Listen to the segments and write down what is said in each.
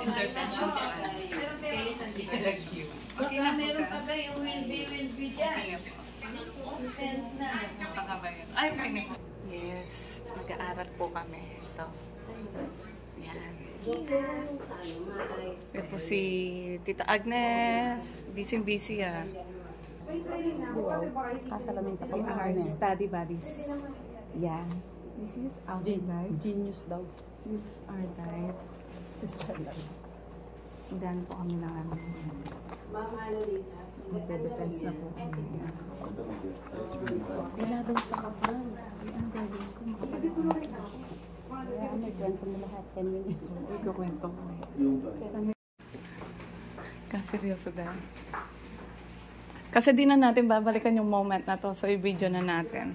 Intervention ka. Okay na po sa... will be dyan. Ay, okay. Yes, mag-aaral po kami. Ito. Yan. Ito po si Tita Agnes. Busy ah. Kasalamin ko We are study buddies. Yeah. This is our life. Genius daw. This is our life. This is our life. Magdaan po kami ng ano. Magde-defense na po kami. Wala daw sa kapal. Ay, ang galing ko. Makapagawa ko. Kaya may kwento mo lahat 10 minutes. Ikukwento ko eh. Kaseryoso dahil. Kasi di na natin babalikan yung moment na to. So, i-video na natin.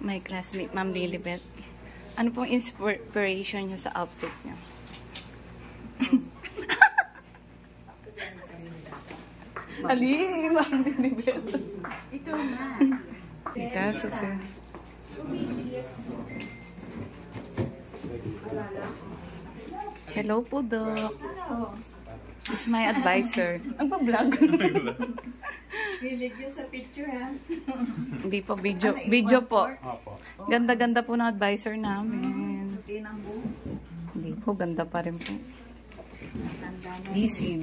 My classmate, Ma'am Lilibet. Ano pong inspiration nyo sa outfit nyo? Ali, Ma'am Lilibet. Ito na. Ika, susi. Hello po, Doc. This is my advisor. Ang pa-vlog. Hilig yun sa picture, ha? Hindi po, video. Video po. Ganda-ganda po ng advisor namin. Hindi po, ganda pa rin po. Busy.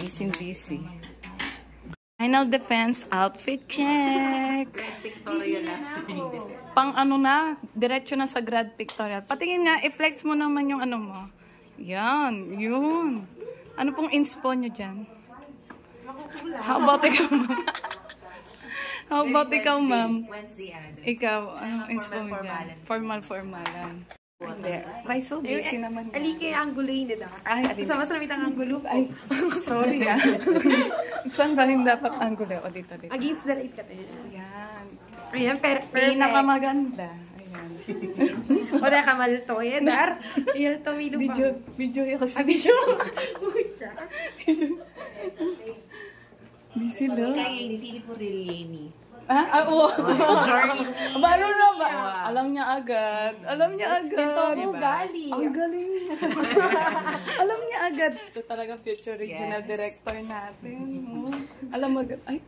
Final defense outfit check. Pang ano na, diretso na sa grad pictorial. Patingin nga, i-flex mo naman yung ano mo. Yan, yun. Ano pong inspo nyo dyan? How about ikaw, ma'am? How about ikaw, ma'am? Wednesday, Adams. Ikaw, anong inspo mo dyan? Formal-formalan. Hindi. Why so busy naman? Alike ang gulo hindi daw. Ay, alin. Sama sa ang gulo. Ay, sorry ah. Saan ba rin dapat angulo? O dito. against the light ka tayo. Yan. Ayan, perfect. Pinakamaganda. Ayan. O na kamal to, yan, dar. Iyal to, milo pa. Video yung kasi. Video. Busy lang. Kaya yun, hindi po really Ah, oo. Sorry. Baro na ba? Alam niya agad. Ito mo gali. Ang galing niya. Alam niya agad. Ito talaga future regional director natin. Oh. Alam mo agad. Ay,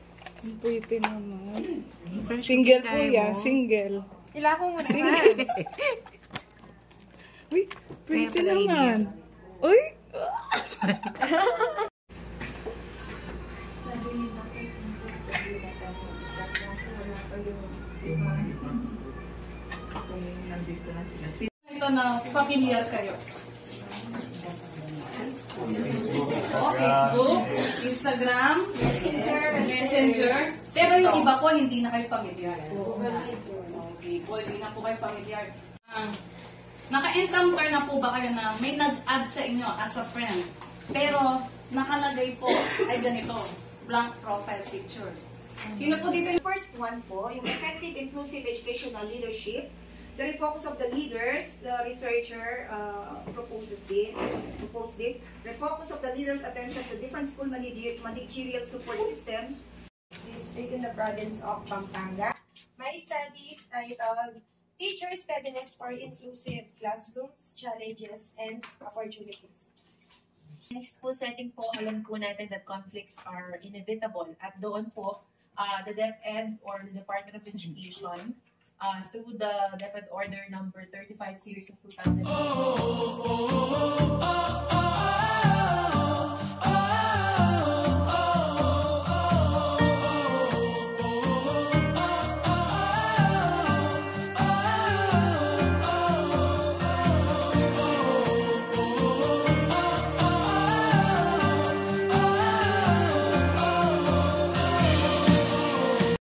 pretty naman. Single po yan. Single. Ila ko muna. Uy, pretty naman. Uy! Ito na, familiar kayo. Facebook, Instagram, Messenger. Pero yung iba po, hindi na kayo familiar. Okay po, hindi na po kayo familiar. Naka-encounter na po ba kayo na may nag-add sa inyo as a friend? Pero nakalagay po ay ganito, blank profile picture. Sino po dito? First one po, yung effective inclusive educational leadership. The refocus of the leaders, the researcher proposed this. Refocus of the leaders' attention to different school managerial support systems. District in the province of Pampanga. My study is titled Teachers' Readiness for Inclusive Classrooms, Challenges, and Opportunities. In school setting po, alam po natin that conflicts are inevitable. At doon po, the DepEd or the Department of Education, through the DepEd Order number 35 series of 2000.